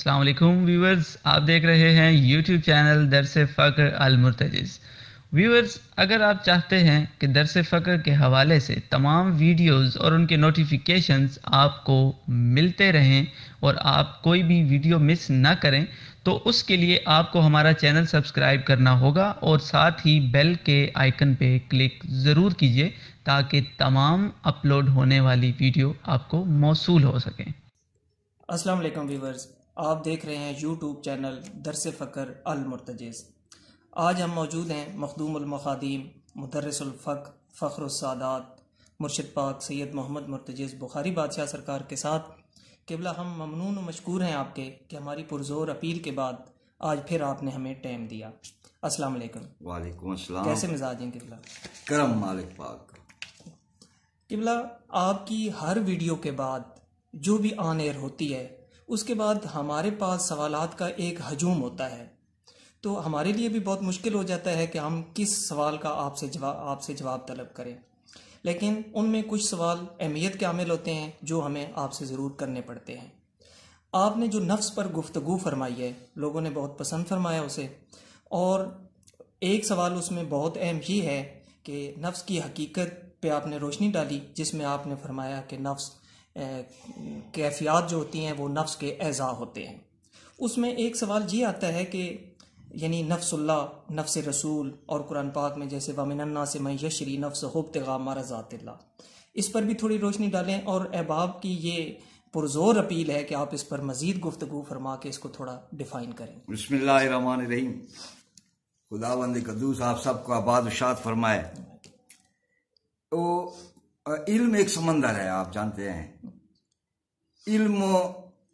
अस्सलाम वालेकुम व्यूवर्स, आप देख रहे हैं यूट्यूब चैनल दरस फ़क्र अल-मुर्तजिज़। व्यूवर्स, अगर आप चाहते हैं कि दरस फ़क्र के हवाले से तमाम वीडियोस और उनके नोटिफिकेशंस आपको मिलते रहें और आप कोई भी वीडियो मिस ना करें, तो उसके लिए आपको हमारा चैनल सब्सक्राइब करना होगा और साथ ही बेल के आइकन पे क्लिक ज़रूर कीजिए ताकि तमाम अपलोड होने वाली वीडियो आपको मौसूल हो सकें। अस्सलाम वालेकुम व्यूवर्स, आप देख रहे हैं यूट्यूब चैनल दरस फ़क्र अल-मुर्तजिज़। आज हम मौजूद हैं मखदूमुल मखादीम मुदर्रिसुल फ़क्र फ़ख्रुस सादात मुर्शिद पाक सैयद मोहम्मद मुर्तजिज़ बुखारी बादशाह सरकार के साथ। क़िबला, हम ममनून व मशकूर हैं आपके कि हमारी पुरज़ोर अपील के बाद आज फिर आपने हमें टाइम दिया। अस्सलाम वालेकुम। वालेकुम अस्सलाम। कैसे मिजाज हैं क़िबला? करम मालिक पाक। क़िबला, आपकी हर वीडियो के बाद जो भी ऑन एयर होती है उसके बाद हमारे पास सवालात का एक हजूम होता है, तो हमारे लिए भी बहुत मुश्किल हो जाता है कि हम किस सवाल का आपसे जवाब तलब करें। लेकिन उनमें कुछ सवाल अहमियत के हामिल होते हैं जो हमें आपसे ज़रूर करने पड़ते हैं। आपने जो नफ्स पर गुफ्तगू फरमाई है, लोगों ने बहुत पसंद फरमाया उसे, और एक सवाल उसमें बहुत अहम ही है कि नफ्स की हकीकत पे आपने रोशनी डाली, जिसमें आपने फरमाया कि नफ्स कैफियत जो होती हैं वो नफ्स के एज़ा होते हैं। उसमें एक सवाल ये आता है कि यानी नफ्सुल्लाह, नफ्स रसूल, और कुरान पाक में जैसे वमिनन्ना से मैं यशरी नफ्स हुब्तिगा मरज़ातिल्लाह, इस पर भी थोड़ी रोशनी डालें। और अहबाब की ये पुरज़ोर अपील है कि आप इस पर मज़ीद गुफ्तगू फरमा के इसको थोड़ा डिफ़ाइन करें। बिस्मिल्लाहिर्रहमानिर्रहीम। खुदावंद कद्दूस आप सबको आबाद शाद फरमाए। तो इल्म एक समंदर है, आप जानते हैं। इल्म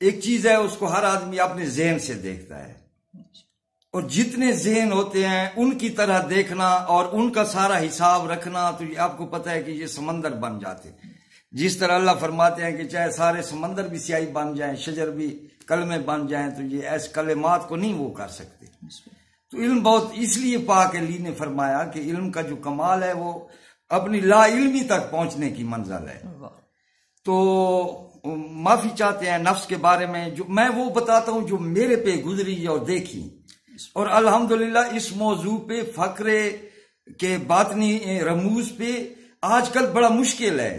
एक चीज है, उसको हर आदमी अपने ज़हन से देखता है, और जितने ज़हन होते हैं उनकी तरह देखना और उनका सारा हिसाब रखना, तो ये आपको पता है कि ये समंदर बन जाते हैं। जिस तरह अल्लाह फरमाते हैं कि चाहे सारे समंदर भी स्याही बन जाएं, शजर भी कलमे बन जाएं, तो ये ऐसे कलेमात को नहीं वो कर सकते। तो इल्म बहुत इसलिए पाक अली ने फरमाया कि इल्म का जो कमाल है वो अपनी ला इल्मी तक पहुंचने की मंजिल है। तो माफी चाहते हैं नफ्स के बारे में, जो मैं वो बताता हूं जो मेरे पे गुजरी और देखी, और अल्हम्दुलिल्लाह इस मौजू पे फक्रे के बातनी रमूज पे आजकल बड़ा मुश्किल है।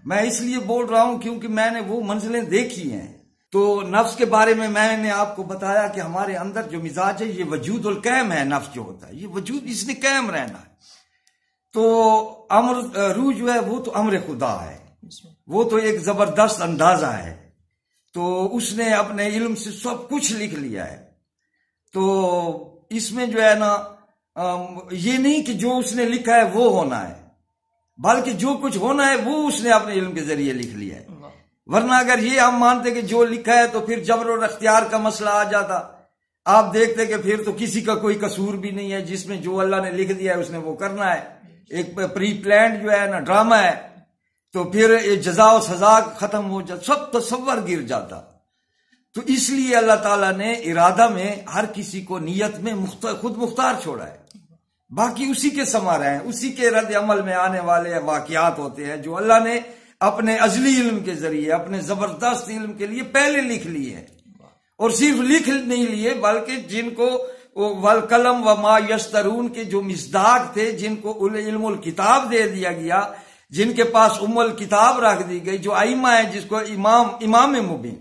मैं इसलिए बोल रहा हूं क्योंकि मैंने वो मंजिलें देखी हैं। तो नफ्स के बारे में मैंने आपको बताया कि हमारे अंदर जो मिजाज है, ये वजूदुल कायम है। नफ्स जो होता है, ये वजूद इसने कायम रहना है। तो अमर रूह जो है वो तो अमर खुदा है, वो तो एक जबरदस्त अंदाजा है। तो उसने अपने इल्म से सब कुछ लिख लिया है। तो इसमें जो है ना, ये नहीं कि जो उसने लिखा है वो होना है, बल्कि जो कुछ होना है वो उसने अपने इल्म के जरिए लिख लिया है। वरना अगर ये हम मानते कि जो लिखा है तो फिर जबर और अख्तियार का मसला आ जाता। आप देखते कि फिर तो किसी का कोई कसूर भी नहीं है, जिसमें जो अल्लाह ने लिख दिया है उसने वो करना है। एक प्री प्लान जो है ना ड्रामा है, तो फिर ये जजा और सजा खत्म हो जाता, सब तसव्वुर गिर जाता। तो इसलिए अल्लाह ताला ने इरादा में हर किसी को नियत में खुद मुख्तार छोड़ा है। बाकी उसी के समा रहे हैं, उसी के रद्द अमल में आने वाले वाकयात होते हैं जो अल्लाह ने अपने अजली इल्म के जरिए, अपने जबरदस्त इल्म के लिए पहले लिख लिए हैं। और सिर्फ लिख नहीं लिए, बल्कि जिनको वल कलम व मा यस्तरून के जो मिसदाक थे, जिनको इल्मुल किताब दे दिया गया, जिनके पास उम्मुल किताब रख दी गई, जो आइमा है, जिसको इमाम मुबीन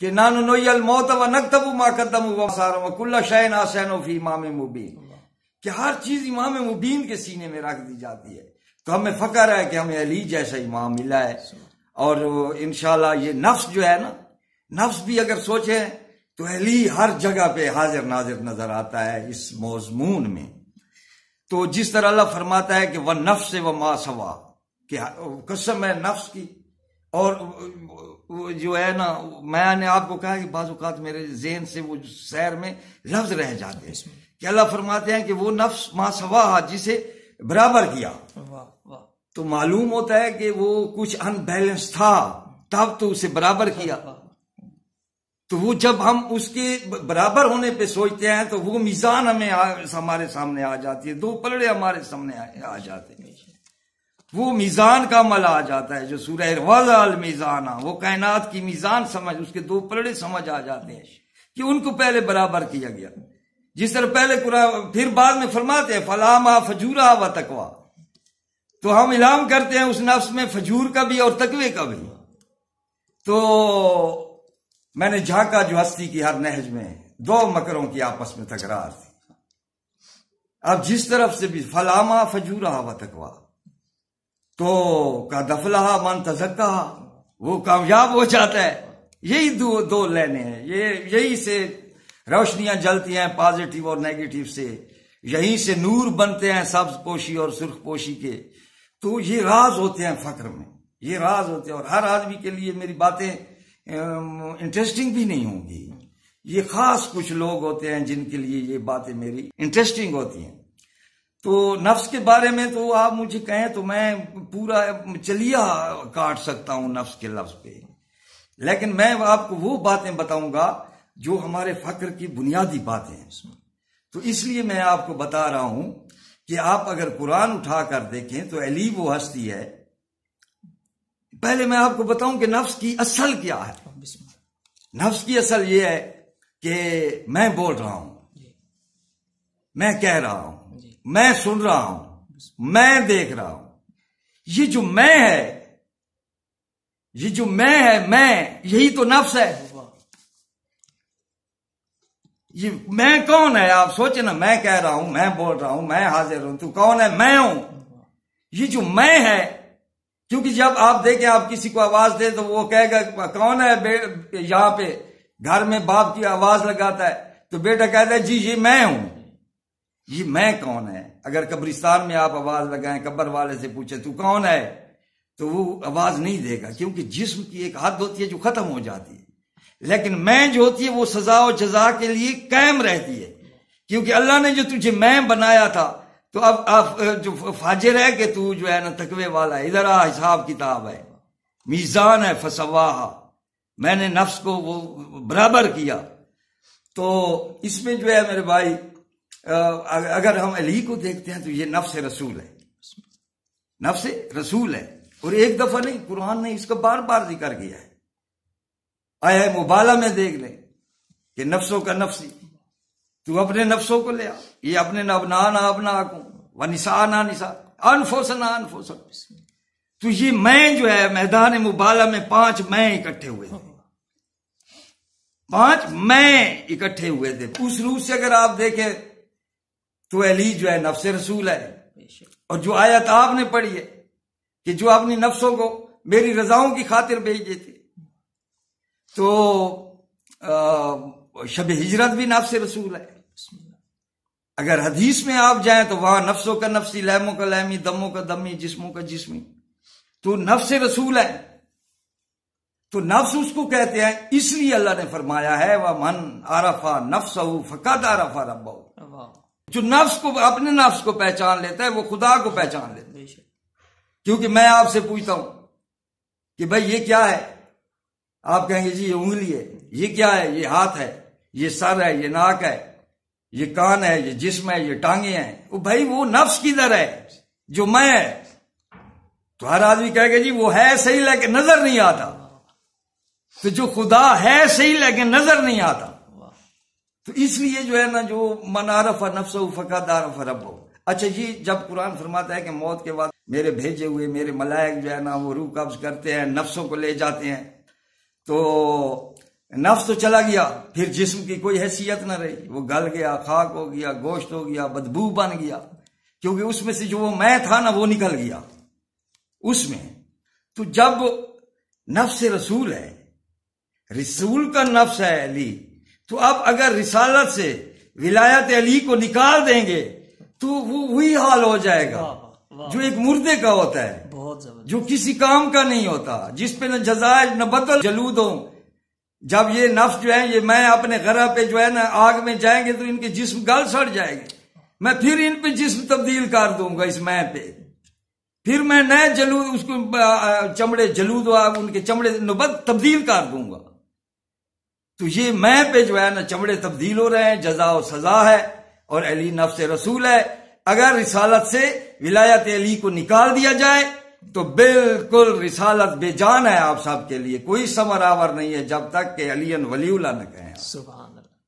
के नानु नोयल मौत व नक्तबु मा कद्दमु व सारम कुल्ला शैन आसैनो फी इमाम मुबीन, कि हर चीज इमाम मुबीन के सीने में रख दी जाती है। तो हमें फक्र है कि हमें अली जैसा इमाम मिला है। और इंशाल्लाह ये नफ्स जो है ना, नफ्स भी अगर सोचे तो अली हर जगह पे हाजिर नाजिर नजर आता है इस मौजमून में। तो जिस तरह अल्लाह फरमाता है कि वह नफ्स से वह मा सवा, कि कसम है नफ्स की। और जो है ना, मैंने आपको कहा कि बाज़ औक़ात मेरे ज़हन से वो सैर में लफ्ज रह जाते हैं कि अल्लाह फरमाते हैं कि वो नफ्स मा सवा, जिसे बराबर किया। तो मालूम होता है कि वो कुछ अनबैलेंस था, तब तो उसे बराबर किया। तो वो जब हम उसके बराबर होने पे सोचते हैं तो वो मीजान हमारे सामने आ जाती है, दो पलड़े हमारे सामने आ जाते हैं। वो मीजान का अमल आ जाता है, जो सूरह वज़अल मीजान, वो कायनात की मीजान समझ, उसके दो पलड़े समझ आ जाते हैं। کہ ان کو پہلے برابر کیا گیا. جس طرح پہلے قرآن پھر بعد میں فرماتے ہیں فلاما فجورا و تقوا، تو ہم اعلان کرتے ہیں اس نفس میں فجور کا بھی اور تقوی کا بھی. تو میں نے جھانکا جو ہستی کی ہر نہج میں دو مکروں کی آپس میں تکرار تھی. اب جس طرف سے بھی فلاما فجورا و تقوا، تو قد افلح من تزکا، وہ کامیاب ہو جاتا ہے. یہی دو لینے ہیں، یہی سے روشنیاں جلتی ہیں پازیٹیو اور نیگیٹو سے، یہیں سے نور بنتے ہیں سبز پوشی اور سرخ پوشی کے. تو یہ راز ہوتے ہیں فقر میں، یہ راز ہوتے ہیں. اور ہر آدمی کے لیے میری باتیں انٹرسٹنگ بھی نہیں ہوں گی. یہ خاص کچھ لوگ ہوتے ہیں جن کے لیے یہ باتیں میری انٹرسٹنگ ہوتی ہیں. تو نفس کے بارے میں تو آپ مجھے کہیں تو میں پورا چلیا کاٹ سکتا ہوں نفس کے لفظ پہ، لیکن میں آپ کو وہ باتیں بتاؤں گا جو ہمارے فقر کی بنیادی باتیں ہیں. تو اس لیے میں آپ کو بتا رہا ہوں کہ آپ اگر قرآن اٹھا کر دیکھیں تو علی وہ ہستی ہے. پہلے میں آپ کو بتاؤں کہ نفس کی اصل کیا ہے. نفس کی اصل یہ ہے کہ میں بول رہا ہوں، میں کہہ رہا ہوں، میں سن رہا ہوں، میں دیکھ رہا ہوں. یہ جو میں ہے، یہ جو میں ہے، میں یہی تو نفس ہے. یہ میں کون ہے؟ آپ سوچیں نا، میں کہہ رہا ہوں، میں بول رہا ہوں، میں حاضر ہوں، تو کون ہے؟ میں ہوں. یہ جو میں ہے، کیونکہ جب آپ دیکھیں آپ کسی کو آواز دے تو وہ کہے گا کون ہے. یہاں پہ گھر میں باپ کی آواز لگاتا ہے تو بیٹا کہتا ہے جی یہ میں ہوں. یہ میں کون ہے؟ اگر قبرستان میں آپ آواز لگائیں، قبر والے سے پوچھیں تو کون ہے، تو وہ آواز نہیں دے گا، کیونکہ جسم کی ایک حد ہوتی ہے جو ختم ہو جاتی ہے. لیکن میں جو ہوتی ہے وہ سزا و جزا کے لیے قائم رہتی ہے، کیونکہ اللہ نے جو تجھے میں بنایا تھا. تو اب جو فاجر ہے کہ تو جو ہے نا تقوی والا ہے، ادھر آ، حساب کتاب ہے، میزان ہے، فسواہا، میں نے نفس کو وہ برابر کیا. تو اس میں جو ہے میرے بھائی، اگر ہم علی کو دیکھتے ہیں تو یہ نفس رسول ہے، نفس رسول ہے. اور ایک دفعہ نہیں، قرآن نے اس کا بار بار ذکر کیا ہے. آیا مبالغہ میں دیکھ لیں کہ نفسوں کا نفسی، تو اپنے نفسوں کو لے آ، یہ اپنے ابنانا ابناکم و نسانا نساء انفسنا انفسکم. تو یہ میں جو ہے میدان مبالغہ میں 5 میں اکٹھے ہوئے تھے، 5 میں اکٹھے ہوئے تھے. اس روح سے اگر آپ دیکھیں تو علی جو ہے نفس رسول ہے. اور جو آیت آپ نے پڑھی ہے کہ جو اپنی نفسوں کو میری رضاؤں کی خاطر بھیج دیتے، تو شب ہجرت بھی نفس رسول ہے. اگر حدیث میں آپ جائیں تو وہاں نفسوں کا نفسی، لہموں کا لہمی، دموں کا دمی، جسموں کا جسمی، تو نفس رسول ہے. تو نفس اس کو کہتے ہیں، اس لیے اللہ نے فرمایا ہے وَمَنْ عَرَفَ نَفْسَهُ فَقَدْ عَرَفَ رَبَّهُ. جو نفس کو، اپنے نفس کو پہچان لیتا ہے وہ خدا کو پہچان لیتا ہے. کیونکہ میں آپ سے پوچھتا ہوں کہ بھائی یہ کیا ہے، آپ کہیں گے جی یہ انگلی ہے. یہ کیا ہے؟ یہ ہاتھ ہے، یہ سر ہے، یہ ناک ہے، یہ کان ہے، یہ جسم ہے، یہ ٹانگیں ہیں. وہ بھائی وہ نفس کدھر ہے جو میں ہے؟ تو ہر آدمی کہے گا جی وہ ہے صحیح لیکن نظر نہیں آتا. تو جو خدا ہے صحیح لیکن نظر نہیں آتا. تو اس لیے جو ہے نا، جو من عرف نفسہ فقد عرف ربہ. اچھا، یہ جب قرآن فرماتا ہے کہ موت کے بعد میرے بھیجے ہوئے میرے ملائک جو ہے نا وہ روح قبض کرتے ہیں، نفسوں کو لے جاتے ہیں، تو نفس تو چلا گیا، پھر جسم کی کوئی حیثیت نہ رہی، وہ گل گیا، خاک ہو گیا، گوشت ہو گیا، بدبو بن گیا، کیونکہ اس میں سے جو وہ میں تھا نا وہ نکل گیا اس میں. تو جب نفس رسول ہے، رسول کا نفس ہے علی، تو اب اگر رسالت سے ولایت علی کو نکال دیں گے تو وہ وہی حال ہو جائے گا جو ایک مردے کا ہوتا ہے، جو کسی کام کا نہیں ہوتا، جس پہ نہ جزائر نہ بدل جلود ہوں. جب یہ نفس جو ہے، یہ میں اپنے غرہ پہ جو ہے نا آگ میں جائیں گے تو ان کے جسم گل سڑ جائے گے. میں پھر ان پہ جسم تبدیل کر دوں گا اس میں پہ، پھر میں نئے جلود، اس کو چمڑے جلود ان کے چمڑے نبت تبدیل کر دوں گا. تو یہ میں پہ جو ہے نا چمڑے تبدیل ہو رہے ہیں، جزا و سزا ہے. اور علی نفس رسول ہے. اگر رسالت سے ولایت علی کو نکال دیا جائے تو بالکل رسالت بے جان ہے آپ سب کے لیے، کوئی ثمر آور نہیں ہے جب تک کہ علی ولی اللہ نہ کہیں. ہیں. سبحان اللہ.